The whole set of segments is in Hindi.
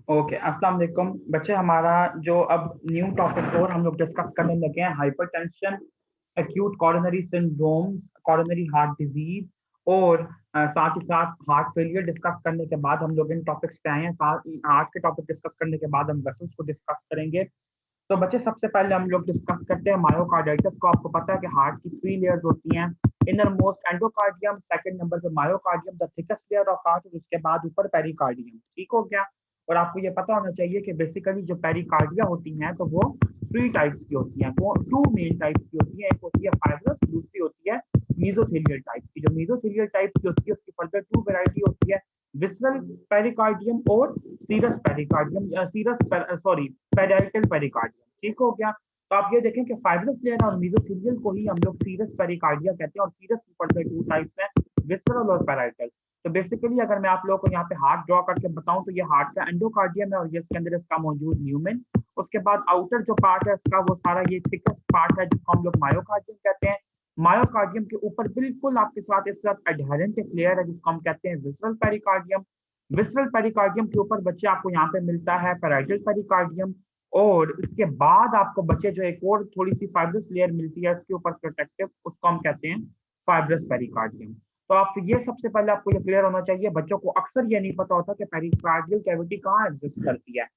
ओके, अस्सलाम वालेकुम बच्चे। हमारा जो अब न्यू टॉपिक और हम लोग डिस्कस करने लगे हैं, hypertension, acute coronary syndrome, coronary heart disease और साथ ही साथ हार्ट फेलियर डिस्कस करने के बाद हम लोग इन टॉपिक्स पे आए हैं। साथ हार्ट के टॉपिक डिस्कस करने के बाद हम वेसल्स को डिस्कस करेंगे। तो बच्चे सबसे पहले हम लोग डिस्कस करते हैं मायोकार्डाइटिस को। आपको पता है कि हार्ट की 3 लेयर्स होती हैं। Inner most endocardium, second number पे myocardium the thickest layer of heart, और उसके बाद ऊपर पेरिकार्डियम। ठीक हो गया। और आपको ये पता होना चाहिए कि बेसिकली जो पेरिकार्डिया होती हैं तो वो 3 टाइप्स की होती हैं। तो 2 मेन टाइप्स की होती है। एक होती है फाइब्रस, दूसरी होती है मीजोथेलियल टाइप की। जो मीजोथेलियल टाइप की होती है उसकी फर्दर 2 वैरायटी होती है, विसरल पेरिकार्डियम और serous pericardium, serous sorry parietal pericardium. ठीक हो गया। तो आप ये देखें कि फाइब्रस लेयर और मीजोथेलियल को ही हम लोग सीरस पेरिकार्डिया कहते हैं, और सीरस की फर्दर 2 टाइप्स हैं, विसरल और पेराइटल। तो बेसिकली अगर मैं आप लोगों को यहाँ पे हार्ट ड्रॉ करके बताऊं तो ये हार्ट का एंडोकार्डियम है और ये इसके अंदर इसका मौजूद न्यूमेन। उसके बाद आउटर जो पार्ट है इसका, वो सारा ये थिकेस्ट पार्ट है जिसको हम लोग मायोकार्डियम कहते हैं। मायोकार्डियम के ऊपर बिल्कुल आपके साथ इस साथ एडहेरेंट एक लेयर है जिसको हम कहते हैं विसरल पेरिकार्डियम। विसरल पेरिकार्डियम के ऊपर बच्चे आपको यहाँ पे मिलता है पेराइटल पेरिकार्डियम। और इसके बाद आपको बच्चे जो एक और थोड़ी सी फाइब्रस लेयर मिलती है उसके ऊपर प्रोटेक्टिव, उसको हम कहते हैं फाइब्रस पेरिकार्डियम। तो आप ये सबसे पहले आपको ये क्लियर होना चाहिए। बच्चों को अक्सर ये नहीं पता होता कि पेरिकार्डियल कैविटी कहाँ एग्जिस्ट करती है,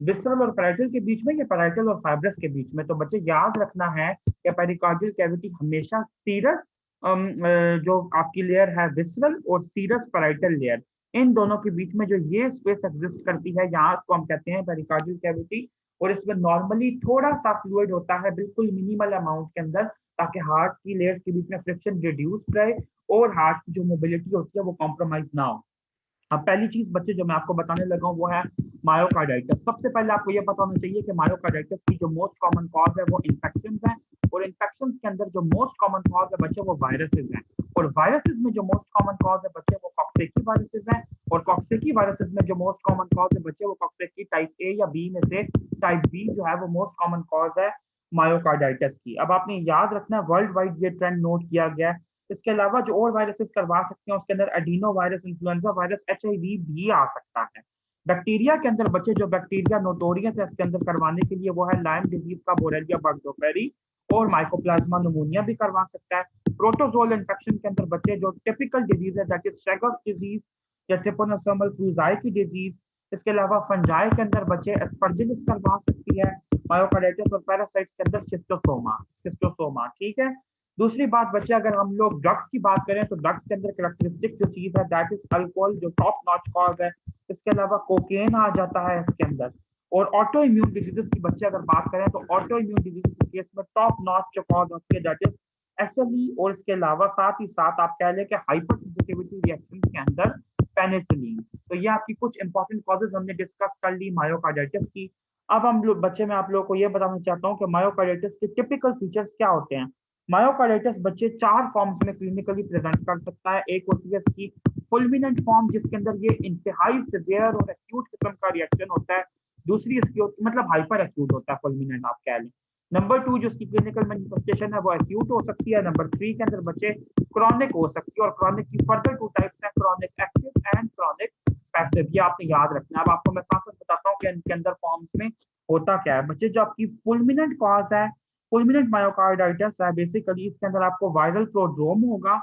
विसरल और पैराइटल के बीच में या पैराइटल और फाइब्रस के बीच में। तो बच्चे याद रखना है कि पेरिकार्डियल कैविटी हमेशा सीरस जो आपकी लेयर है विसरल और सीरस पैराइटल लेयर, इन दोनों के बीच में जो ये स्पेस एग्जिस्ट करती है, यहाँ को हम कहते हैं पेरिकार्डियल कैविटी। और इसमें नॉर्मली थोड़ा सा फ्लूइड होता है, बिल्कुल मिनिमल अमाउंट के अंदर, ताकि हार्ट की लेयर्स के बीच में फ्रिक्शन रिड्यूस रहे और हार्ट की जो मोबिलिटी होती है वो कॉम्प्रोमाइज ना हो। अब पहली चीज बच्चे जो मैं आपको बताने लगा हूँ वो है मायोकार्डाइटिस। सबसे पहले आपको ये पता होना चाहिए कि मायोकार्डाइटिस की जो मोस्ट कॉमन कॉज है वो इन्फेक्शन है। और इन्फेक्शन के अंदर जो मोस्ट कॉमन कॉज है बच्चे वो वायरसेस हैं। और वायरसेस में जो मोस्ट कॉमन कॉज है बच्चे वो कॉक्सेकी वायरसेस हैं। और कॉक्सेकी वायरसेस में जो मोस्ट कॉमन कॉज है बच्चे वो कॉक्सेकी टाइप ए या बी में से टाइप बी जो है वो मोस्ट कॉमन कॉज है मायोकार्डाइटिस की। अब आपने याद रखना है वर्ल्ड वाइड ये ट्रेंड नोट किया गया है। इसके अलावा जो और वायरसेस करवा सकते हैं उसके अंदर adeno virus, influenza virus, HIV भी आ सकता है। बैक्टीरिया के अंदर बच्चे जो बैक्टीरिया नोटोरियस है इसके अंदर करवाने के लिए वो है लाइम डिजीज का बोरेलिया बर्डोफेरी, और माइकोप्लाज्मा निमोनिया भी करवा सकता है। प्रोटोजोल इन्फेक्शन के अंदर बच्चे जो टिपिकल डिजीज है दैट इज शेगर्स डिजीज या ट्रिपोनोसोमल फ्लूजाई की डिजीज। इसके अलावा फंजाई के अंदर बच्चे एस्परजिलस करवा सकती है। मायोकार्डाइटिस और पैरासाइट्स के अंदर शिस्टोसोमा, शिस्टोसोमा। ठीक है। दूसरी बात बच्चे, अगर हम लोग ड्रग्स की बात करें तो ड्रग्स के अंदर करेक्टरिस्टिक जो चीज है दैट इज अल्कोहल, जो टॉप नॉच कॉज है। इसके अलावा कोकेन आ जाता है इसके अंदर। और ऑटो इम्यून डिजीजेस की बच्चे अगर बात करें तो ऑटो इम्यून डिजीज के केस में टॉप नॉच जो कॉज होती है दैट इज एसएलई। और इसके अलावा साथ ही साथ आप कह लें कि हाइपर सेंसिटिविटी रिएक्शन के अंदर पेनिसिलिन। तो ये आपकी कुछ इंपॉर्टेंट कॉजेज हमने डिस्कस कर ली मायोकार्डाइटिस की। अब हम लोग बच्चे, मैं आप लोगों को ये बताना चाहता हूँ कि मायोकार्डाइटिस के टिपिकल फीचर्स क्या होते हैं। मायोकार्डाइटिस बच्चे 4 फॉर्म्स में क्लिनिकली प्रेजेंट कर सकता है। एक होती है इसकी फुलमिनेंट फॉर्म जिसके अंदर ये इंतहाई सिवियर और एक्यूट किस्म का रिएक्शन होता है। दूसरी इसकी मतलब हाइपर एक्यूट होता है फुलमिनेंट आप कह लें। नंबर 2 जो इसकी क्लिनिकल मैनिफेस्टेशन है वो एक्यूट हो सकती है। नंबर 3 के अंदर बच्चे क्रॉनिक हो सकती है, और क्रॉनिक की फर्दर 2 टाइप्स हैं, chronic active and chronic passive. ये आपने याद रखना है। अब आपको मैं साथ साथ बताता हूँ कि इनके अंदर फॉर्म्स में होता क्या है बच्चे। जो आपकी फुलमिनेंट कॉज है, फुलमिनेंट मायोकार्डाइटिस है, बेसिकली इसके अंदर आपको वायरल प्रोड्रोम होगा।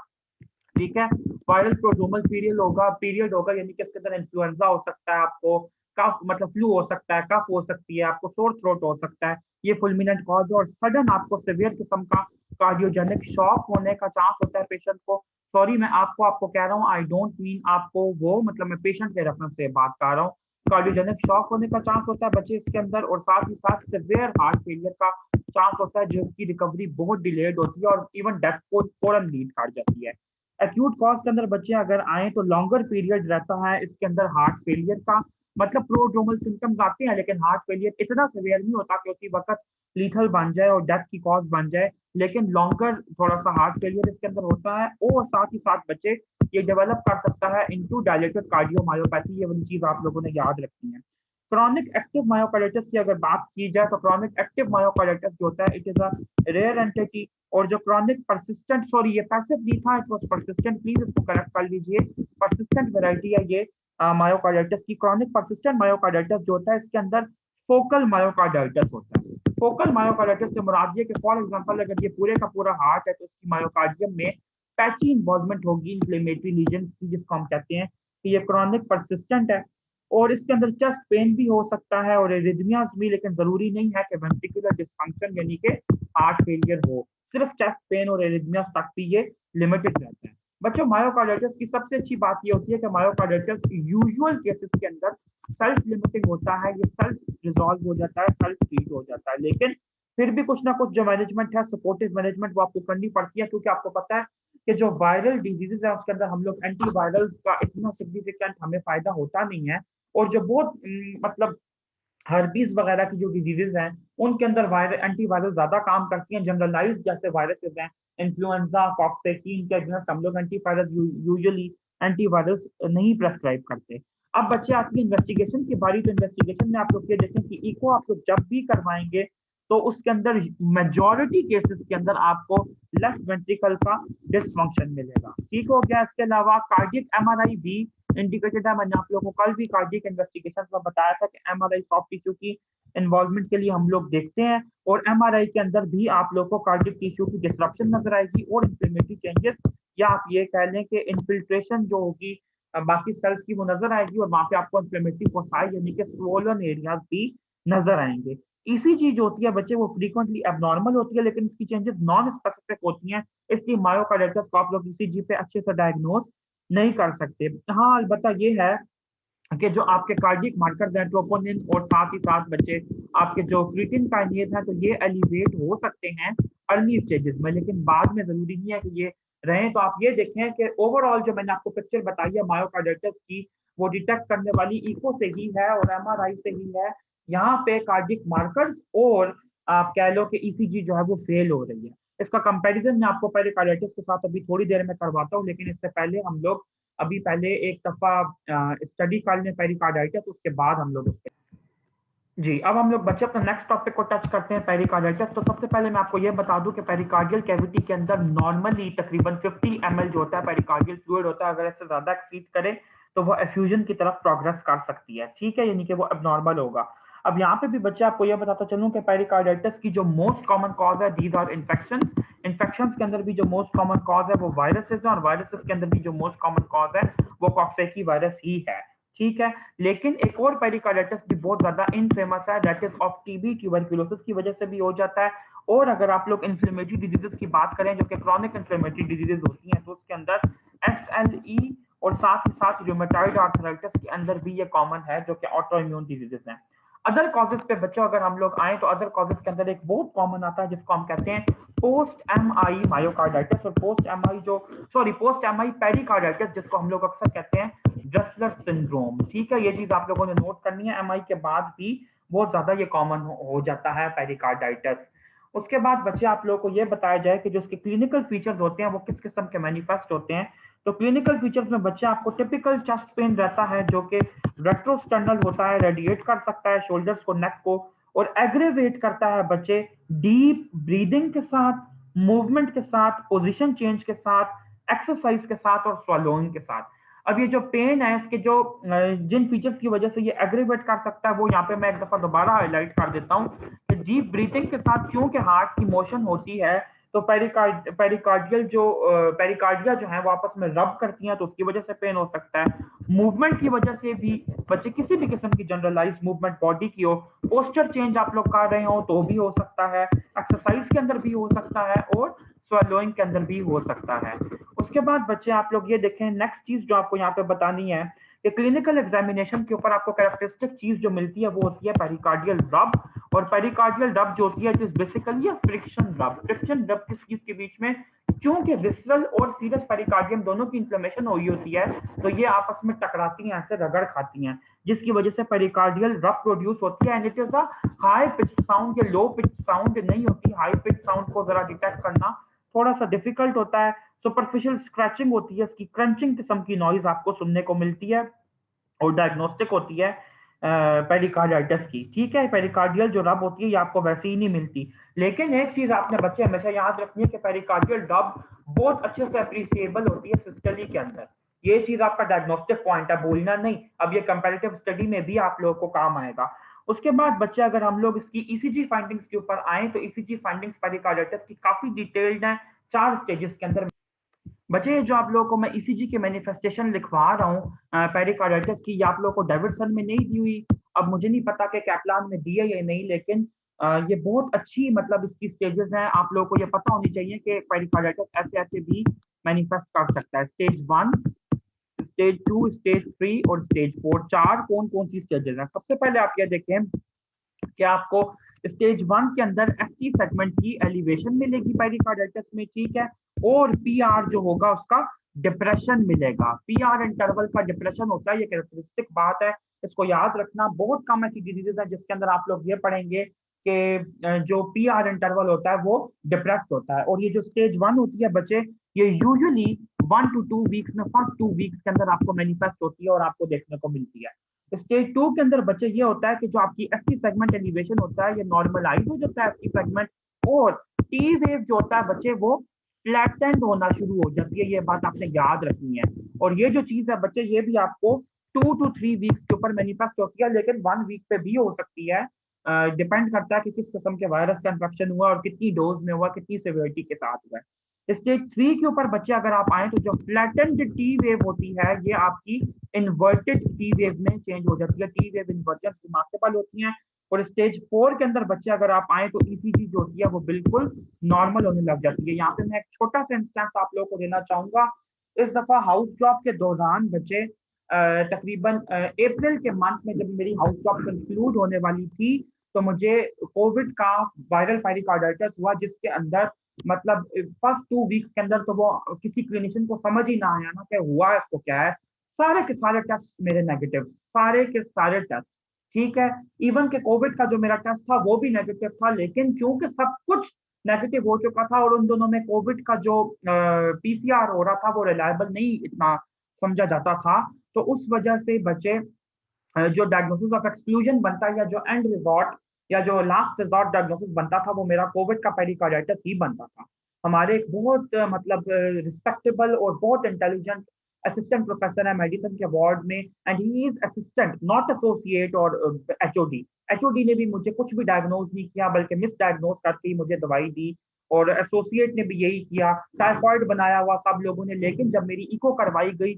ठीक है। वायरल प्रोड्रोमल पीरियड होगा, यानी कि इसके अंदर इन्फ्लुएंजा हो सकता है, आपको कफ मतलब फ्लू हो सकता है, कफ हो सकती है, आपको सोर थ्रोट हो सकता है। ये फुलमिनेंट कॉज है। और सडन आपको सिवियर किस्म का कार्डियोजेनिक शॉक होने का चांस होता है पेशेंट को। सॉरी, मैं आपको आपको कह रहा हूँ, आई डोंट मीन आपको वो, मतलब मैं पेशेंट के रेफरेंस से बात कर रहा हूँ। कार्डियोजेनिक शॉक होने का चांस होता है बच्चे इसके अंदर, और साथ ही साथ सिवियर हार्ट फेलियर का चांस होता है जिसकी रिकवरी बहुत डिलेड होती है और इवन डेथ को फौरन लीड कर जाती है। एक्यूट कॉज के अंदर बच्चे अगर आए तो लॉन्गर पीरियड रहता है इसके अंदर हार्ट फेलियर का, मतलब प्रोड्रोमल सिम्टम्स आते हैं लेकिन हार्ट फेलियर इतना सिवियर नहीं होता कि उसी वक्त लीथल बन जाए और डेथ की कॉज बन जाए। लेकिन लॉन्गर थोड़ा सा हार्ट फेलियर इसके अंदर होता है, और साथ ही साथ बच्चे ये डेवलप कर सकता है इनटू डायलेटेड कार्डियोमायोपैथी। ये वाली चीज आप लोगों ने याद रखनी है। क्रॉनिक एक्टिव मायोकार्डाइटिस की अगर बात की जाए तो क्रॉनिक एक्टिव मायोकार्डाइटिस जो होता है it is a rare entity. और जो क्रॉनिक परसिस्टेंट, सॉरी ये पैसिव नहीं था, इट वाज परसिस्टेंट, प्लीज इसको करेक्ट कर लीजिए। परसिस्टेंट वैरायटी है ये। मायोकार्डाइटिस की। क्रॉनिक परसिस्टेंट मायोकार्डाइटिस जो होता है इसके अंदर फोकल मायोकार्डाइटिस होता है। फोकल मायोकार्डाइटिस से मुराद ये कि फॉर एग्जांपल अगर ये पूरे का पूरा हार्ट है तो इसकी मायोकार्डियम में पैची इन्वॉल्वमेंट होगी इन्फ्लेमेटरी लीजन की, जिसको हम कहते हैं कि ये क्रॉनिक परसिस्टेंट है। और इसके अंदर चेस्ट पेन भी हो सकता है और एरिथमियाज भी, लेकिन जरूरी नहीं है कि वेंट्रिकुलर डिसफंक्शन यानी कि हार्ट फेलियर हो, सिर्फ चेस्ट पेन और एरिथमियाज तक भी ये लिमिटेड रहता है। बच्चों मायोकार्डाइटिस की सबसे अच्छी बात ये होती है कि मायोकार्डाइटिस यूजुअल केसेस के अंदर सेल्फ लिमिटिंग होता है, ये सेल्फ रिजॉल्व हो जाता है, सेल्फ ट्रीट हो जाता है। लेकिन फिर भी कुछ ना कुछ जो मैनेजमेंट है, सपोर्टिव मैनेजमेंट, वो आपको करनी पड़ती है, क्योंकि आपको पता है कि जो वायरल डिजीजेज है उसके अंदर हम लोग एंटीवायरल का इतना सिग्निफिकेंट हमें फायदा होता नहीं है। और जो बहुत मतलब हर्बीज वगैरह की जो डिजीजेज हैं उनके अंदर वायरल एंटीवायरल ज्यादा काम करती हैं। जनरलाइज जैसे वायरसेस हैं, इन्फ्लुएंजा, कॉक्सेकिन के अगेंस्ट हम लोग एंटीवायरस यूजुअली एंटीवायरस नहीं प्रेस्क्राइब करते। अब बच्चे आती है इन्वेस्टिगेशन की बारी। तो इन्वेस्टिगेशन में आप लोग ये देखें कि इको आप लोग जब भी करवाएंगे तो उसके अंदर मेजॉरिटी केसेस के अंदर आपको लेफ्ट वेंट्रिकल का डिसफंक्शन मिलेगा। ठीक हो गया। इसके अलावा कार्डियक एमआरआई भी इंडिकेटेड है। मैंने आप लोगों को कल भी कार्डियक इन्वेस्टिगेशन में बताया था कि एमआरआई सॉफ्ट टिश्यू की इन्वॉल्वमेंट के लिए हम लोग देखते हैं, और एमआरआई के अंदर भी आप लोग को कार्डियक टिश्यू की डिस्ट्रप्शन नजर आएगी और इंफ्लेमेटरी चेंजेस, या आप ये कह लें कि इन्फिल्ट्रेशन जो होगी बाकी सेल्स की, वो नजर आएगी, और वहां पे आपको इंफ्लेमेटरी फोसाई यानी कि स्वोलन एरियाज भी नजर आएंगे। ईसीजी जो होती है बच्चे वो फ्रीक्वेंटली एबनॉर्मल होती है, लेकिन इसकी चेंजेस नॉन स्पेसिफिक होती हैं, इसलिए मायोकार्डाइटिस को आप लोग ईसीजी पे अच्छे से डायग्नोज नहीं कर सकते। हाँ अलबत्ता ये है कि जो आपके कार्डियक मार्कर्स हैं ट्रोपोनिन और साथ ही साथ बच्चे आपके जो क्रिएटिन काइनेज है, तो ये एलिवेट हो सकते हैं अर्ली स्टेजेस में, लेकिन बाद में जरूरी नहीं है कि ये रहें। तो आप ये देखें कि ओवरऑल जो मैंने आपको पिक्चर बताई है मायोकार्डाइटिस की, वो डिटेक्ट करने वाली इको से ही है और एमआरआई से ही है। यहाँ पे कार्डियक मार्कर्स और आप कह लो कि ईसीजी जो है वो फेल हो रही है। इसका कंपैरिजन मैं आपको पेरिकार्डाइटिस के साथ अभी थोड़ी देर में करवाता हूँ, लेकिन इससे पहले हम लोग अभी पहले एक दफा स्टडी कर लें पेरिकार्डाइटिस, उसके बाद हम लोग जी। अब हम लोग बच्चे अपना नेक्स्ट टॉपिक को टच करते हैं, पेरिकार्डाइटिस। तो सबसे पहले मैं आपको ये बता दूं कि पेरिकार्डियल कैविटी के अंदर नॉर्मली तकरीबन 50 ml जो होता है पेरिकार्डियल फ्लूइड होता है, अगर इससे ज्यादा एक्सीड करे तो वो एफ्यूजन की तरफ प्रोग्रेस कर सकती है। ठीक है, यानी कि वो अबनॉर्मल होगा। अब यहाँ पे भी बच्चे आपको ये बताता चलूं कि पेरिकार्डाइटिस की जो मोस्ट कॉमन कॉज है, दीज आर इन्फेक्शन। इन्फेक्शन के अंदर भी जो मोस्ट कॉमन कॉज है वो वायरसेस है, और वायरसेस के अंदर भी जो मोस्ट कॉमन कॉज है वो कॉक्सेकी वायरस ही है। ठीक है, लेकिन एक और पेरिकार्डाइटिस भी बहुत ज्यादा इनफेमस है, that is of TB, tuberculosis की वजह से भी हो जाता है। और अगर आप लोग इन्फ्लेमेटरी डिजीजेस की बात करें जो कि क्रॉनिक इन्फ्लेमेटरी डिजीजेस होती हैं, तो उसके अंदर एसएलई और साथ ही साथ रूमेटॉइड आर्थराइटिस के अंदर भी ये कॉमन है, जो कि ऑटो इम्यून डिजीजेस हैं। अदर कॉजेज पे बच्चों अगर हम लोग आए तो अदर कॉजेज के अंदर एक बहुत कॉमन आता है जिसको हम कहते हैं पोस्ट एम आई मायोकार्डाइटिस, और पोस्ट एम आई जो पोस्ट एम आई पेरिकार्डाइटिस, जिसको हम लोग अक्सर कहते हैं ड्रेसलर सिंड्रोम। ठीक है, ये चीज आप लोगों ने नोट करनी है, एमआई के बाद भी बहुत ज्यादा ये कॉमन हो जाता है पेरिकार्डाइटिस। उसके बाद बच्चे आप लोगों को ये बताया जाए कि जो उसके क्लिनिकल फीचर्स होते हैं वो किस किस्म के मैनिफेस्ट होते हैं। तो क्लिनिकल फीचर्स में बच्चे आपको टिपिकल चेस्ट पेन रहता है जो कि रेट्रोस्टर्नल होता है, रेडिएट कर सकता है शोल्डर्स को, नेक को, और एग्रेवेट करता है बच्चे डीप ब्रीदिंग के साथ, मूवमेंट के साथ, पोजीशन चेंज के साथ, एक्सरसाइज के साथ और स्वलोइंग के साथ। अब ये जो पेन है इसके जो जिन फीचर्स की वजह से ये एग्रीवेट कर सकता है वो यहाँ पे मैं एक दफा दोबारा हाईलाइट कर देता हूँ कि डीप ब्रीथिंग के साथ क्योंकि हार्ट की मोशन होती है, तो पेरिकार्डिया जो है वो आपस में रब करती हैं, तो उसकी वजह से पेन हो सकता है। मूवमेंट की वजह से भी बच्चे किसी भी किस्म की जनरलाइज मूवमेंट बॉडी की हो, पोस्चर चेंज आप लोग कर रहे हो तो भी हो सकता है, एक्सरसाइज के अंदर भी हो सकता है, और स्वलोइंग के अंदर भी हो सकता है। उसके बाद बच्चे आप लोग ये देखें, नेक्स्ट चीज जो आपको यहाँ पे बतानी है कि क्लिनिकल एग्जामिनेशन के ऊपर आपको कैरेक्टरिस्टिक चीज जो मिलती है वो होती है पेरिकार्डियल रब। और पेरिकार्डियल रब जो होती है इट इज बेसिकली फ्रिक्शन रब। फ्रिक्शन रब किस चीज के बीच में, क्योंकि विसरल और सीरस पेरिकार्डियम दोनों की इन्फ्लेमेशन हुई होती है, तो ये आपस में टकराती हैं, ऐसे रगड़ खाती हैं, जिसकी वजह से पेरिकार्डियल रब प्रोड्यूस होती है। And it is a high pitch sound, ये लो पिच साउंड नहीं होती। हाई पिच साउंड को जरा डिटेक्ट करना थोड़ा सा डिफिकल्ट होता है। सुपरफिशियल स्क्रैचिंग होती है, इसकी क्रंचिंग किस्म की नॉइज आपको सुनने को मिलती है, और डायग्नोस्टिक होती है पेरिकार्डाइटिस की। ठीक है, पेरिकार्डियल जो रब होती है ये आपको वैसे ही नहीं मिलती। लेकिन एक चीज आपने बच्चे हमेशा याद रखनी है कि पेरिकार्डियल रब बहुत अच्छे से अप्रिसिएबल होती है सिस्टली के अंदर। ये चीज आपका डायग्नोस्टिक पॉइंट है, भूलना नहीं। अब ये कंपैरेटिव स्टडी में भी आप लोगों को काम आएगा। उसके बाद बच्चे अगर हम लोग इसकी ईसीजी फाइंडिंग्स के ऊपर आए तो ईसीजी फाइंडिंग्स पेरिकार्डाइटिस की काफी डिटेल्ड है 4 स्टेजेस के अंदर। बच्चे जो आप लोगों को मैं ईसीजी की मैनिफेस्टेशन लिखवा रहा हूँ पेरिकार्डाइटिस की, ये आप लोगों को डेविडसन में नहीं दी हुई। अब मुझे नहीं पता कि कैप्लान में दी है या नहीं, लेकिन ये बहुत अच्छी मतलब इसकी स्टेजेस हैं। आप लोगों को ये पता होनी चाहिए कि पेरिकार्डाइटिस ऐसे ऐसे भी मैनिफेस्ट कर सकता है। स्टेज 1, स्टेज 2, स्टेज 3 और स्टेज 4, 4 कौन कौन सी स्टेजेस हैं। सबसे पहले आप ये देखें कि आपको स्टेज 1 के अंदर एसटी सेगमेंट की एलिवेशन मिलेगी पेरिकार्डाइटिस में, ठीक है। और पीआर जो होगा उसका डिप्रेशन मिलेगा। पीआर इंटरवल का डिप्रेशन होता है, ये कैरेक्टरिस्टिक बात है, इसको याद रखना। बहुत कम ऐसी डिजीजेज है जिसके अंदर आप लोग ये पढ़ेंगे कि जो पीआर इंटरवल होता है वो डिप्रेस्ड होता है। और ये जो स्टेज 1 होती है बच्चे, ये यूजुअली 1 to 2 वीक्स में, फर्स्ट 2 वीक्स के अंदर आपको मैनिफेस्ट होती है और आपको देखने को मिलती है। स्टेज 2 के अंदर बच्चे ये होता है कि जो आपकी एसटी सेगमेंट एलिवेशन होता है ये नॉर्मलाइज हो जाता है एसटी सेगमेंट, और टी वेव जो होता है बच्चे वो फ्लैटेंड होना शुरू हो जाती है। ये बात आपने याद रखनी है। और ये जो चीज है बच्चे, ये भी आपको 2 to 3 वीक्स के ऊपर मैनिफेस्ट होती है, लेकिन 1 वीक पे भी हो सकती है। डिपेंड करता है कि किस किस्म के वायरस का इन्फेक्शन हुआ और कितनी डोज में हुआ, कितनी सिवियरिटी के साथ हुआ है। स्टेज 3 के ऊपर बच्चे अगर आप आए तो जो फ्लैटेंड टी वेव होती है ये आपकी इन्वर्टेड टी वेव में चेंज हो जाती है। टी वेव इन्वर्जन रिमार्केबल होती है। और स्टेज 4 के अंदर बच्चे अगर आप आए तो ईसीजी जो होती है वो बिल्कुल नॉर्मल होने लग जाती है। यहाँ पे मैं एक छोटा सा इंस्टेंस आप लोगों को देना चाहूंगा। इस दफा हाउस जॉब के दौरान बच्चे तकरीबन अप्रैल के मंथ में जब मेरी हाउस जॉब कंक्लूड होने वाली थी तो मुझे कोविड का वायरल पेरिकार्डाइटिस हुआ, जिसके अंदर मतलब फर्स्ट 2 वीक्स के अंदर तो वो किसी क्लिनिशियन को समझ ही ना आया ना कि हुआ इसको क्या है। सारे के सारे टेस्ट मेरे नेगेटिव, सारे के सारे टेस्ट, ठीक है। इवन के कोविड का जो मेरा टेस्ट था वो भी नेगेटिव था, लेकिन क्योंकि सब कुछ नेगेटिव हो चुका था और उन दोनों में कोविड का जो पीसीआर हो रहा था वो रिलायबल नहीं इतना समझा जाता था, तो उस वजह से बच्चे जो डायग्नोसिस ऑफ एक्सक्लूजन बनता है या जो एंड रिजॉर्ट या जो लास्ट रिजॉर्ट डायग्नोसिस बनता था वो मेरा कोविड का पेरिकार्डाइटिस ही बनता था। हमारे एक बहुत मतलब रिस्पेक्टेबल और बहुत इंटेलिजेंट असिस्टेंट प्रोफेसर है मेडिसिन के वार्ड में, and he is assistant not associate और एचओडी। एचओडी ने भी मुझे कुछ भी डायग्नोज नहीं किया बल्कि मिस डायग्नोज करके ही मुझे दवाई दी, और एसोसिएट ने भी यही किया, टाइफॉइड बनाया हुआ सब लोगों ने। लेकिन जब मेरी इको करवाई गई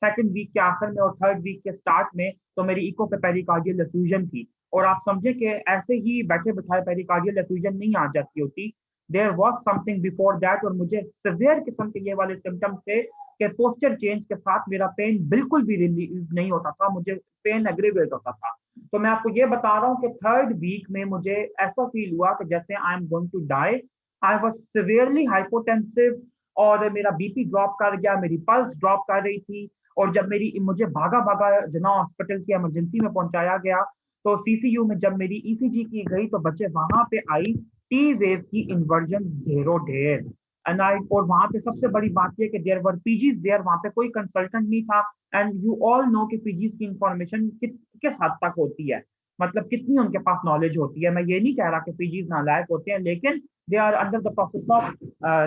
सेकंड वीक के आखिर में और थर्ड वीक के स्टार्ट में तो मेरी इको पे पेरिकार्डियल एफ्यूजन थी। और आप समझे कि ऐसे ही बैठे बिठाए पेरिकार्डियल एफ्यूजन नहीं आ जाती होती, there was something before that. और मुझे सिवियर किस्म के ये वाले सिम्टम्स थे कि पोस्चर चेंज के साथ मेरा पेन बिल्कुल भी रिलीव नहीं होता था, मुझे पेन एग्रीवेट होता था। तो मैं आपको ये बता रहा हूँ कि थर्ड वीक में मुझे ऐसा फील हुआ कि जैसे I am going to die. I was severely hypotensive और मेरा बीपी ड्रॉप कर गया, मेरी पल्स ड्रॉप कर रही थी। और जब मेरी मुझे भागा भागा जना हॉस्पिटल की इमरजेंसी में पहुंचाया गया तो सीसीयू में जब मेरी ईसीजी की गई तो बच्चे वहां पे आई टी वेव की इन्वर्जन ढेरों ढेर। एंड आई, और वहां पे सबसे बड़ी बात यह कि देयर वर पीजीज देयर, वहां पे कोई कंसल्टेंट नहीं था। एंड यू ऑल नो कि पीजीज की इंफॉर्मेशन किस हद तक होती है, मतलब कितनी उनके पास नॉलेज होती है। मैं ये नहीं कह रहा कि पीजीज नालायक होते हैं, लेकिन they are under the process of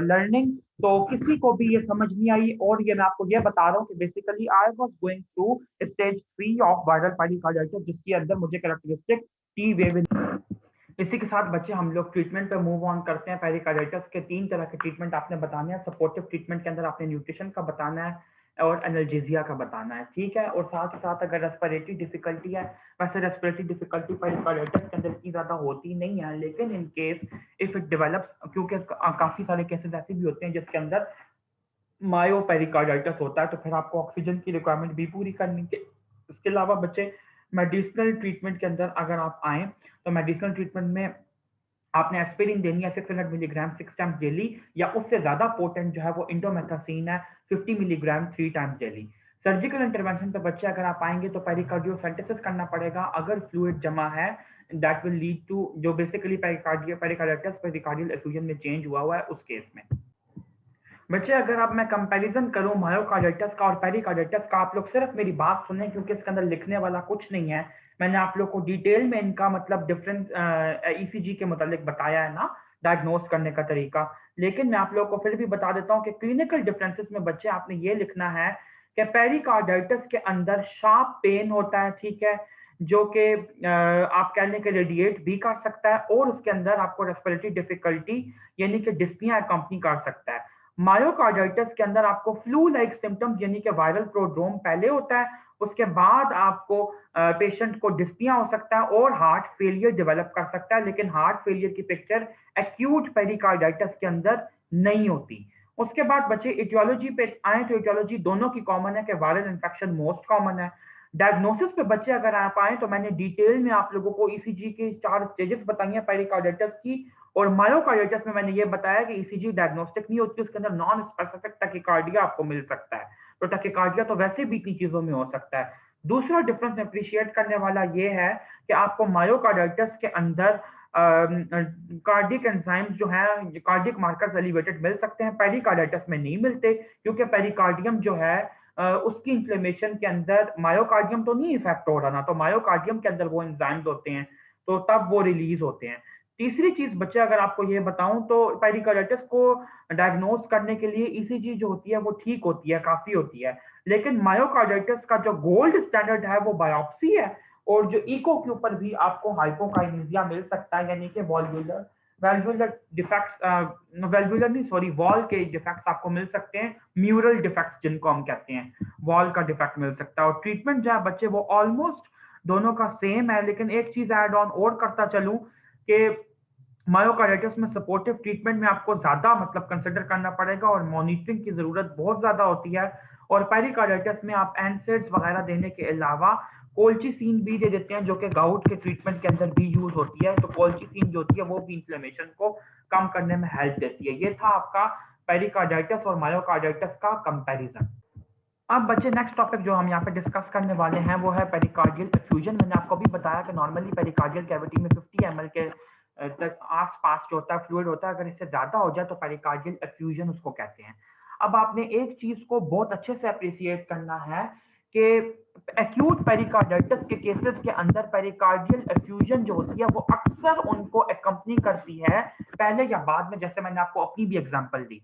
learning. तो किसी को भी ये समझ नहीं आई। और ये मैं आपको ये बता रहा हूँ कि basically I was going through stage 3 of viral pericarditis, जिसके अंदर मुझे कैरेक्टरिस्टिक टी वेव। इसी के साथ बच्चे हम लोग ट्रीटमेंट पे मूव ऑन करते हैं। पेरिकार्डाइटिस के 3 तरह के ट्रीटमेंट आपने बताने हैं। सपोर्टिव ट्रीटमेंट के अंदर आपने न्यूट्रिशन का बताना है और एनाल्जेसिया का बताना है, ठीक है। और साथ ही साथ अगर रेस्पिरेटरी डिफिकल्टी है, वैसे रेस्पिरेटरी डिफिकल्टी पेरिकार्डाइटिस के अंदर इतनी ज़्यादा होती नहीं है, लेकिन in case if it develops, क्योंकि काफ़ी सारे केसेस ऐसे भी होते हैं जिसके अंदर मायो पेरिकार्डाइटिस होता है, तो फिर आपको ऑक्सीजन की रिक्वायरमेंट भी पूरी करनी है। इसके अलावा बच्चे मेडिसिनल ट्रीटमेंट के अंदर अगर आप आए तो मेडिसिनल ट्रीटमेंट में आपने एस्पिरिन देनी है 600 मिलीग्राम 6 टाइम्स डेली, या उससे ज्यादा पोटेंट जो है वो इंडोमेथासिन है 50 milligram 3 times daily. Surgical intervention पे बच्चे अगर आप आएंगे तो पेरिकार्डियोसेंटेसिस करना पड़ेगा अगर फ्लूइड जमा है, दैट विल लीड टू जो बेसिकली पेरिकार्डियस पेरिकार्डियल एफ्यूजन में चेंज हुआ है उस केस में। बच्चे अगर अब मैं कंपैरिजन करूं मायोकार्डाइटिस का और पेरिकार्डाइटिस का, आप लोग सिर्फ मेरी बात सुने क्योंकि इसके अंदर लिखने वाला कुछ नहीं है। मैंने आप लोग को डिटेल में इनका मतलब डिफरेंस ईसीजी के मुतालिक बताया है ना, डायग्नोस करने का तरीका। लेकिन मैं आप लोग को फिर भी बता देता हूं कि क्लिनिकल डिफरेंसेस में बच्चे आपने ये लिखना है कि पेरिकार्डाइटिस के अंदर शार्प पेन होता है, ठीक है, जो कि आप कह लें कि रेडिएट भी कर सकता है और उसके अंदर आपको रेस्पिरेटरी डिफिकल्टी यानी कि डिस्पनिया अकम्पनी कर सकता है। मायोकार्डाइटिस के अंदर आपको फ्लू लाइक सिम्टम्स यानी कि वायरल प्रोड्रोम पहले होता है, उसके बाद आपको पेशेंट को डिस्पनिया हो सकता है और हार्ट फेलियर डेवलप कर सकता है, लेकिन हार्ट फेलियर की पिक्चर एक्यूट पेरिकार्डाइटिस के अंदर नहीं होती। उसके बाद बच्चे इटियोलॉजी पे आए तो इटियोलॉजी दोनों की कॉमन है कि वायरल इन्फेक्शन मोस्ट कॉमन है। डायग्नोसिस पे बच्चे अगर आप आए तो मैंने डिटेल में आप लोगों को ईसीजी की 4 स्टेजेस बताई हैं पेरिकार्डाइटिस की, और मायोकार्डाइटिस में मैंने ये बताया कि ईसीजी डायग्नोस्टिक नहीं होती, उसके अंदर नॉन स्पेसिफिक टैकीकार्डिया आपको मिल सकता है। तो टैकीकार्डिया तो वैसे भी इतनी चीजों में हो सकता है। दूसरा डिफरेंस अप्रिशिएट करने वाला ये है कि आपको मायोकार्डाइटिस के अंदर कार्डियक एंजाइम्स जो है, कार्डियक मार्कर्स एलिवेटेड मिल सकते हैं, पेरिकार्डाइटिस में नहीं मिलते, क्योंकि पेरिकार्डियम जो है उसकी इन्फ्लेमेशन के अंदर मायोकार्डियम तो नहीं इफेक्ट हो रहा ना, तो मायोकार्डियम के अंदर वो एंजाइम्स होते हैं, तो तब वो रिलीज होते हैं। तीसरी चीज बच्चे अगर आपको ये बताऊं तो पेरिकार्डाइटिस को डायग्नोज करने के लिए ईसीजी जो होती है वो ठीक होती है, काफी होती है, लेकिन मायोकार्डाइटिस का जो गोल्ड स्टैंडर्ड है वो बायोप्सी है, और जो इको के ऊपर भी आपको हाइपोकाइनेसिया मिल सकता है, यानी कि वॉल्वुलर वेल्वुलर डिफेक्ट्स, वेल्वुलर नहीं सॉरी वॉल के डिफेक्ट्स आपको मिल सकते हैं, म्यूरल डिफेक्ट्स जिनको हम कहते हैं, वॉल का डिफेक्ट मिल सकता है। और ट्रीटमेंट जो है बच्चे वो ऑलमोस्ट दोनों का सेम है, लेकिन एक चीज ऐड ऑन और करता चलूं कि मायोकार्डाइटिस में सपोर्टिव ट्रीटमेंट में आपको ज्यादा मतलब कंसिडर करना पड़ेगा और मॉनिटरिंग की जरूरत बहुत ज्यादा होती है, और पेरिकार्डाइटिस में आप एनसेड्स वगैरह देने के अलावा कोल्चिसिन भी दे देते हैं, जो कि गाउट के ट्रीटमेंट के अंदर भी यूज होती है, तो कोल्चिसिन जो होती है वो भी इन्फ्लेमेशन को कम करने में हेल्प देती है। ये था आपका पेरिकार्डाइटिस और मायोकार्डाइटिस का कंपैरिजन। अब बच्चे नेक्स्ट टॉपिक जो हम यहाँ पे डिस्कस करने वाले हैं वो है पेरिकार्डियल एफ्यूजन। मैंने आपको भी बताया कि नॉर्मली पेरिकार्डियल कैविटी में 50 ml के तक आसपास जो होता है फ्लूइड होता है, अगर इससे ज्यादा हो जाए तो पेरिकार्डियल एफ्यूजन उसको कहते हैं। अब आपने एक चीज को बहुत अच्छे से अप्रिशिएट करना है कि एक्यूट पेरिकार्डाइटिस के केसेस के अंदर पेरिकार्डियल एफ्यूजन जो होती है वो अक्सर उनको एकम्पनी करती है पहले या बाद में, जैसे मैंने आपको अपनी भी एग्जांपल दी।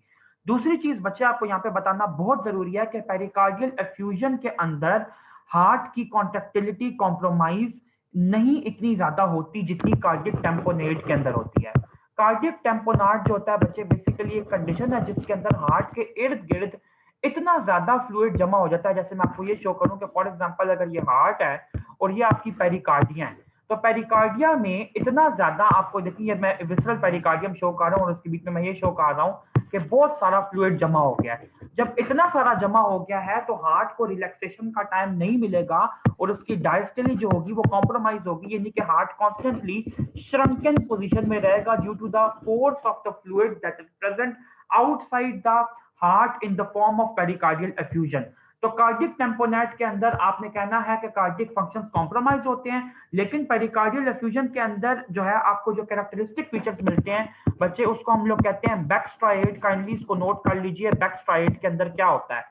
दूसरी चीज बच्चे आपको यहाँ पे बताना बहुत जरूरी है कि पेरिकार्डियल एफ्यूजन के अंदर हार्ट की कॉन्ट्रेक्टिलिटी कॉम्प्रोमाइज नहीं इतनी ज्यादा होती जितनी कार्डियक टेम्पोनेट के अंदर होती है। कार्डियक टेम्पोनाट जो होता है बच्चे बेसिकली एक कंडीशन है जिसके अंदर हार्ट के इर्द गिर्द इतना ज्यादा फ्लूइड जमा हो जाता है, जैसे मैं आपको ये शो करूं कि फॉर एग्जांपल अगर ये हार्ट है और ये आपकी पेरिकार्डिया है, तो पेरिकार्डिया में इतना ज्यादा आपको देखिए, मैं विसरल पेरिकार्डियम शो कर रहा हूँ और उसके बीच में मैं ये शो कर रहा हूँ कि बहुत सारा फ्लूइड जमा हो गया है। जब इतना सारा जमा हो गया है तो हार्ट को रिलैक्सेशन का टाइम नहीं मिलेगा और उसकी डायस्टली जो होगी वो कॉम्प्रोमाइज होगी, यानी कि हार्ट कॉन्स्टेंटली श्रंकन पोजीशन में रहेगा due to the force of the fluid that is present outside the heart in the form of pericardial effusion. तो कार्डियक टेम्पोनेट के अंदर आपने कहना है कि कार्डियक फंक्शंस कॉम्प्रोमाइज होते हैं, लेकिन पेरिकार्डियल एफ्यूजन के अंदर जो है आपको जो कैरेक्टरिस्टिक फीचर्स मिलते हैं बच्चे उसको हम लोग कहते हैं बैकस्ट्राइड। काइंडली इसको नोट कर लीजिए, बैकस्ट्राइड के अंदर क्या होता है।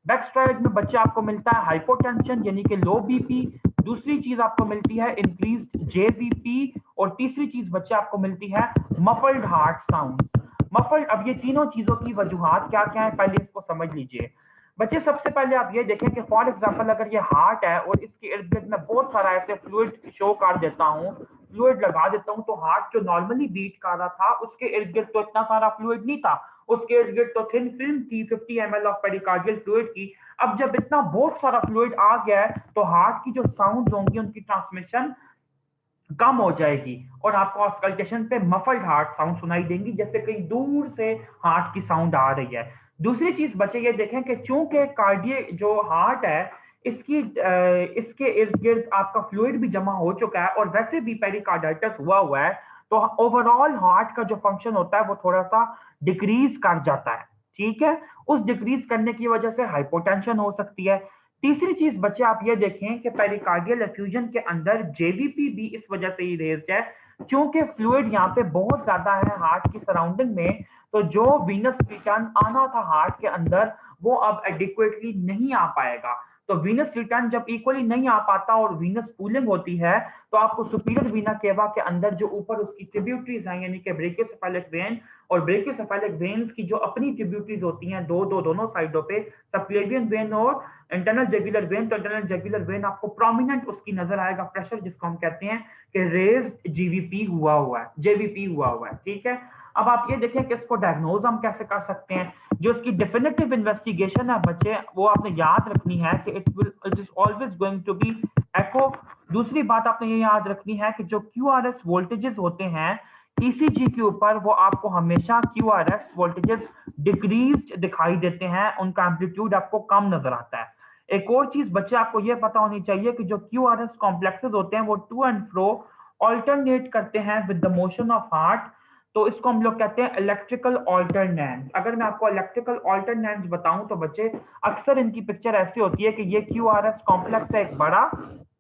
बैकस्ट्राइड में बच्चे आपको मिलता है हाइपोटेंशन यानी कि लो बीपी, दूसरी चीज आपको मिलती है इंक्रीज्ड जेबीपी, और तीसरी चीज बच्चे आपको मिलती है मफल्ड हार्ट साउंड। मफल्ड, अब ये तीनों चीजों की वजूहात क्या क्या है पहले इसको समझ लीजिए बच्चे। सबसे पहले आप ये देखें कि फॉर एग्जांपल अगर ये हार्ट है और इसके इर्द गिर्द में बहुत सारा ऐसे फ्लूइड शो कर देता हूँ, फ्लूइड लगा देता हूँ, तो हार्ट जो नॉर्मली बीट कर रहा था उसके इर्द गिर्द तो इतना सारा फ्लूइड नहीं था, उसके इर्द गिर्द तो थिन फिल्म थी 50 ml ऑफ पेरिकार्डियल फ्लूइड की। अब जब इतना बहुत सारा फ्लूइड आ गया है तो हार्ट की जो साउंड होंगी उनकी ट्रांसमिशन कम हो जाएगी और आपको ऑस्कल्टेशन पे मफल्ड हार्ट साउंड सुनाई देंगी, जैसे कहीं दूर से हार्ट की साउंड आ रही है। दूसरी चीज बच्चे ये देखें कि चूंकि कार्डियक जो हार्ट है इसके इर्द गिर्द आपका फ्लूइड भी जमा हो चुका है और वैसे भी पेरिकार्डाइटिस हुआ है, तो ओवरऑल हार्ट का जो फंक्शन होता है वो थोड़ा सा डिक्रीज कर जाता है, ठीक है। उस डिक्रीज करने की वजह से हाइपोटेंशन हो सकती है। तीसरी चीज बच्चे आप ये देखें कि पेरिकार्डियल एफ्यूजन के अंदर जेवीपी भी इस वजह से ही रेज्ड है क्योंकि फ्लूइड यहाँ पे बहुत ज्यादा है हार्ट की सराउंडिंग में, तो जो वीनस रिटर्न आना था हार्ट के अंदर वो अब एडिक्वेटली नहीं आ पाएगा। तो वीनस रिटर्न जब इक्वली नहीं आ पाता और वीनस पूलिंग होती है, तो आपको सुपीरियर वीना केवा के अंदर जो ऊपर उसकी ट्रिब्यूटरीज हैं, यानी कि ब्रेकियोसेफेलिक वेन और ब्रेकियोसेफेलिक वेन्स की जो अपनी ट्रिब्यूटरीज होती हैं दोनों साइडों पे, सबक्लेवियन वेन और इंटरनल जगुलर वेन, तो इंटरनल जगुलर वेन आपको प्रोमिनेंट उसकी नजर आएगा प्रेशर, जिसको हम कहते हैं कि रेज्ड जीवीपी हुआ है, जेवीपी हुआ है, ठीक है। अब आप ये देखें कि इसको डायग्नोज हम कैसे कर सकते हैं। जो इसकी डेफिनेटिव इन्वेस्टिगेशन है बच्चे, वो आपने याद रखनी है कि it is always going to be echo. दूसरी बात आपने ये याद रखनी है कि जो क्यूआरएस वोल्टेजेस होते हैं ईसीजी के ऊपर, वो आपको हमेशा क्यूआरएस वोल्टेजेस डिक्रीज दिखाई देते हैं, उनका एम्पलीट्यूड आपको कम नजर आता है। एक और चीज बच्चे आपको ये पता होनी चाहिए कि जो क्यूआरएस कॉम्प्लेक्सेस होते हैं वो टू एंड फ्रो ऑल्टरनेट करते हैं with the motion of heart, तो इसको हम लोग कहते हैं इलेक्ट्रिकल ऑल्टरनेंस। अगर मैं आपको इलेक्ट्रिकल ऑल्टरनेंस बताऊं तो बच्चे अक्सर इनकी पिक्चर ऐसी होती है कि ये क्यूआरएस कॉम्प्लेक्स है एक बड़ा,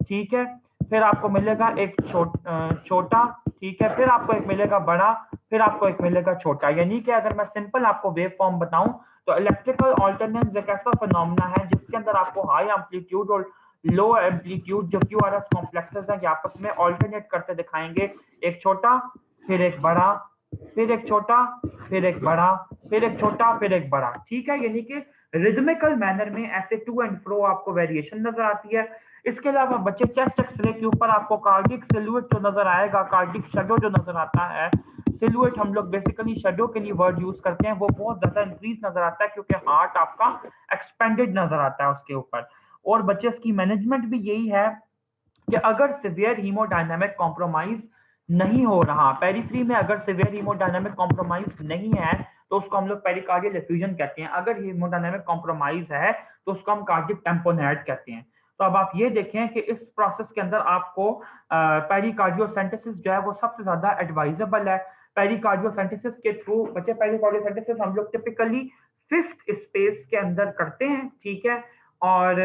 ठीक है, फिर आपको मिलेगा एक छोटा, ठीक है, फिर आपको एक मिलेगा बड़ा, फिर आपको एक मिलेगा छोटा। यानी कि अगर मैं सिंपल आपको वेव फॉर्म बताऊं तो इलेक्ट्रिकल ऑल्टरनेंस एक ऐसा फिनोमेना है जिसके अंदर आपको हाई एम्पलीट्यूड और लो एम्पलीट्यूड जो क्यूआरएस कॉम्प्लेक्सेस हैं आपस में ऑल्टरनेट करते दिखाएंगे, एक छोटा फिर एक बड़ा, फिर एक छोटा, फिर एक बड़ा, फिर एक छोटा, फिर एक बड़ा, ठीक है। यानी कि रिदमिकल मैनर में ऐसे टू एंड फ्रो आपको वेरिएशन नजर आती है। इसके अलावा बच्चे चेस्ट एक्सरे के ऊपर आपको कार्डिक सिलुएट जो नजर आएगा, कार्डिक शेडो जो नजर आता है, सिलुएट हम लोग बेसिकली शेडो के लिए वर्ड यूज करते हैं, वो बहुत ज्यादा इंक्रीज नजर आता है क्योंकि हार्ट आपका एक्सपेंडेड नजर आता है उसके ऊपर। और बच्चे इसकी मैनेजमेंट भी यही है कि अगर सिवियर हीमोडायनामिक कॉम्प्रोमाइज नहीं हो रहा, पेरिफेरी में अगर सिवियर हीमोडायनामिक कॉम्प्रोमाइज नहीं है तो उसको हम लोग पेरिकार्डियल एफ्यूजन कहते हैं। अगर हीमोडायनामिक कॉम्प्रोमाइज है तो उसको हम कार्डिक टेम्पोनेट कहते हैं। तो अब आप ये देखें कि इस प्रोसेस के अंदर आपको पेरिकार्डियोसेंटेसिस जो है वो सबसे ज्यादा एडवाइजेबल है। पेरिकार्डियोसेंटेसिस के थ्रू बच्चे, पेरिकार्डियोसेंटेसिस हम लोग टिपिकली फिफ्थ स्पेस के अंदर करते हैं, ठीक है, और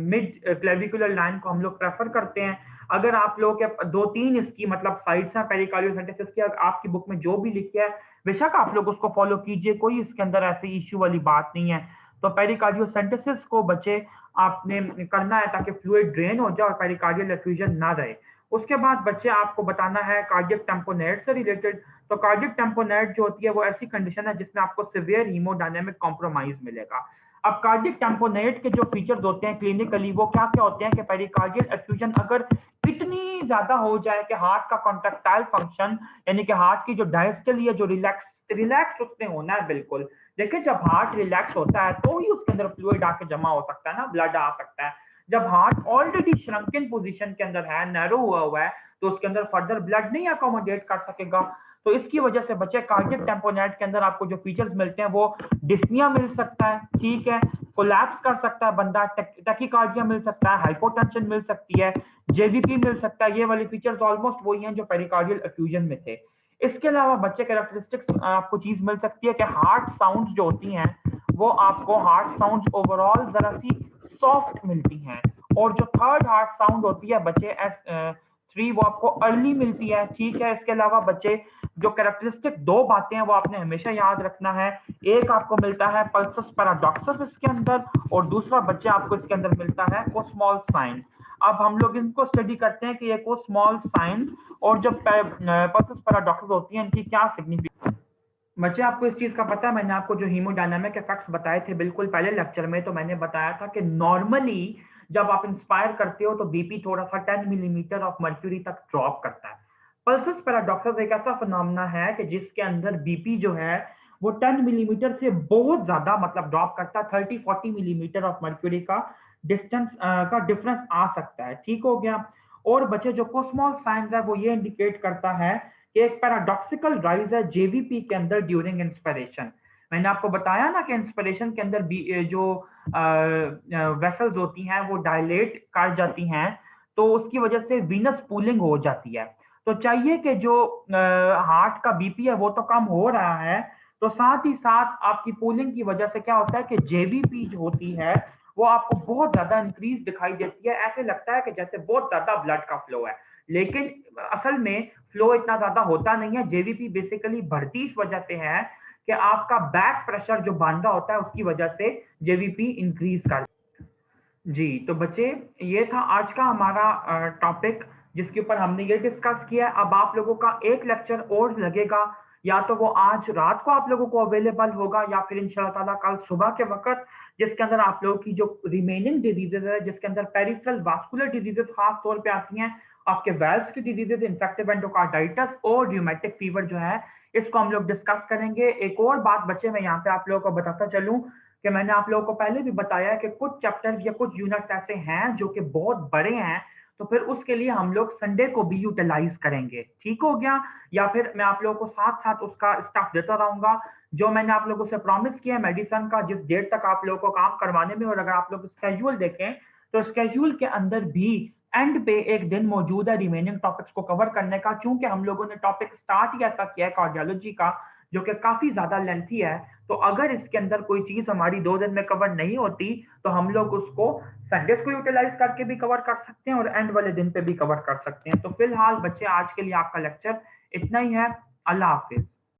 मिड क्लेविकुलर लाइन को हम लोग प्रेफर करते हैं। अगर आप लोग के दो तीन इसकी मतलब साइड्स हैं पेरिकार्डियोसेंटेसिस की, अगर आपकी बुक में जो भी लिखी है बेशक आप लोग उसको फॉलो कीजिए, कोई इसके अंदर ऐसी इश्यू वाली बात नहीं है। तो पेरिकार्डियोसेंटेसिस को बच्चे आपने करना है ताकि फ्लूइड ड्रेन हो जाए और पेरिकार्डियल एफ्यूजन ना रहे। उसके बाद बच्चे आपको बताना है कार्डियक टेम्पोनेट से रिलेटेड। तो कार्डियक टेम्पोनेट जो होती है वो ऐसी कंडीशन है जिसमें आपको सिवियर हीमोडायनेमिक कॉम्प्रोमाइज मिलेगा। अब कार्डियक टेम्पोनेट के जो फीचर्स होते हैं क्लिनिकली वो क्या क्या होते हैं कि पेरिकार्डियल एफ्यूजन अगर इतनी ज्यादा हो जाए कि हार्ट का कॉन्ट्रैक्टाइल फंक्शन, यानी कि हार्ट की जो डायस्टली है जो रिलैक्स उसने होना है बिल्कुल। देखिए जब हार्ट रिलैक्स होता है तो ही उसके अंदर फ्लूइड आके जमा हो सकता है ना, ब्लड आ सकता है। जब हार्ट ऑलरेडी श्रंकन पोजीशन के अंदर है, नैरो हुआ है, तो उसके अंदर फर्दर ब्लड नहीं अकोमोडेट कर सकेगा। तो इसकी वजह से बच्चे कार्डियक टेम्पोनेट के अंदर आपको जो फीचर्स मिलते हैं वो डिस्निया मिल सकता है, ठीक है, कोलैप्स कर सकता है बंदा, टैकीकार्डिया मिल सकता है, हाइपोटेंशन मिल सकती है, जेवीपी मिल सकता है। ये वाले फीचर्स ऑलमोस्ट वही हैं जो पेरिकार्डियल एफ्यूजन में थे। इसके अलावा बच्चे कैरेक्टरिस्टिक्स आपको चीज मिल सकती है कि हार्ट साउंड्स जो होती हैं वो आपको हार्ट साउंड्स ओवरऑल जरा सी सॉफ्ट मिलती हैं। और जो थर्ड हार्ट साउंड होती है बच्चे S3 वो आपको अर्ली मिलती है, ठीक है। इसके अलावा बच्चे जो कैरेक्टरिस्टिक दो बातें हैं वो आपने हमेशा याद रखना है, एक आपको मिलता है पल्सस पैराडॉक्सस इसके अंदर, और दूसरा बच्चे आपको इसके अंदर मिलता है कोस्मॉल साइन। अब हम लोग इनको स्टडी करते हैं कि ये कोस्मॉल साइन और जो पल्सस पैराडॉक्सस होती हैं इनकी क्या सिग्निफिकेंस। बच्चे आपको इस चीज का पता है, मैंने आपको जो हीमोडायनामिक इफेक्ट्स बताए थे बिल्कुल पहले लेक्चर में, तो मैंने बताया था कि नॉर्मली जब आप इंस्पायर करते हो तो बीपी थोड़ा सा 10 मिलीमीटर ऑफ मर्क्यूरी तक ड्रॉप करता है। पल्सस पैराडॉक्सस एक ऐसा फिनोमेना है कि जिसके अंदर बीपी जो है वो 10 मिलीमीटर से बहुत ज्यादा मतलब ड्रॉप करता है, 30-40 मिलीमीटर ऑफ मर्क्यूरी का डिस्टेंस का डिफरेंस आ सकता है, ठीक हो गया। और बच्चे जो कोस्मॉल साइंस है वो ये इंडिकेट करता है कि एक पैराडॉक्सिकल राइज है जेवीपी के अंदर ड्यूरिंग इंस्पिरेशन। मैंने आपको बताया ना कि इंस्पिरेशन के अंदर जो वेसल्स होती हैं वो डायलेट कर जाती हैं, तो उसकी वजह से वीनस पूलिंग हो जाती है। तो चाहिए कि जो हार्ट का बीपी है वो तो कम हो रहा है, तो साथ ही साथ आपकी पूलिंग की वजह से क्या होता है कि जेवीपी जो होती है वो आपको बहुत ज्यादा इंक्रीज दिखाई देती है। ऐसे लगता है कि जैसे बहुत ज्यादा ब्लड का फ्लो है, लेकिन असल में फ्लो इतना ज्यादा होता नहीं है। जेवीपी बेसिकली बढ़ती इस वजह से है कि आपका बैक प्रेशर जो बन रहा होता है उसकी वजह से जेवीपी इंक्रीज कर। जी, तो बच्चे ये था आज का हमारा टॉपिक जिसके ऊपर हमने ये डिस्कस किया है। अब आप लोगों का एक लेक्चर और लगेगा, या तो वो आज रात को आप लोगों को अवेलेबल होगा या फिर इंशाअल्लाह ताला कल सुबह के वक़्त, जिसके अंदर आप लोगों की जो रिमेनिंग डिजीज़ेज़ है, जिसके अंदर पेरिफेरल वास्कुलर डिजीज़ेज़ ख़ास तौर पे आती हैं, आपके वेल्स की डिजीज़ेज़, इन्फेक्टिव एंडोकार्डाइटिस और रूमेटिक फीवर जो है, इसको हम लोग डिस्कस करेंगे। एक और बात बच्चे मैं यहाँ पे आप लोगों को बताता चलूँ कि मैंने आप लोगों को पहले भी बताया है कि कुछ चैप्टर्स या कुछ यूनिट्स ऐसे हैं जो कि बहुत बड़े हैं, तो फिर उसके लिए हम लोग संडे को भी यूटिलाइज़ करेंगे, ठीक हो गया? या फिर मैं आप लोगों को साथ-साथ उसका स्टफ देता रहूँगा, जो मैंने आप लोगों से प्रॉमिस किया है मेडिसिन का, जिस डेट तक आप लोगों को काम करवाने में, और अगर आप लोग स्केड्यूल देखें, तो स्केड्यूल के अंदर भी एंड पे एक दिन मौजूद है रिमेनिंग टॉपिक्स को कवर करने का, चूँकि हम लोगों ने टॉपिक स्टार्ट ही ऐसा किया है कार्डियोलॉजी का, जो कि काफ़ी ज़्यादा लेंथी है, तो अगर इसके अंदर कोई चीज़ हमारी 2 दिन में कवर नहीं होती, तो हम लोग उसको संडेज़ को यूटिलाइज़ करके भी कवर कर सकते हैं और एंड वाले दिन पे भी कवर कर सकते हैं। तो फिलहाल बच्चे आज के लिए आपका लेक्चर इतना ही है। अल्लाह हाफ़िज़।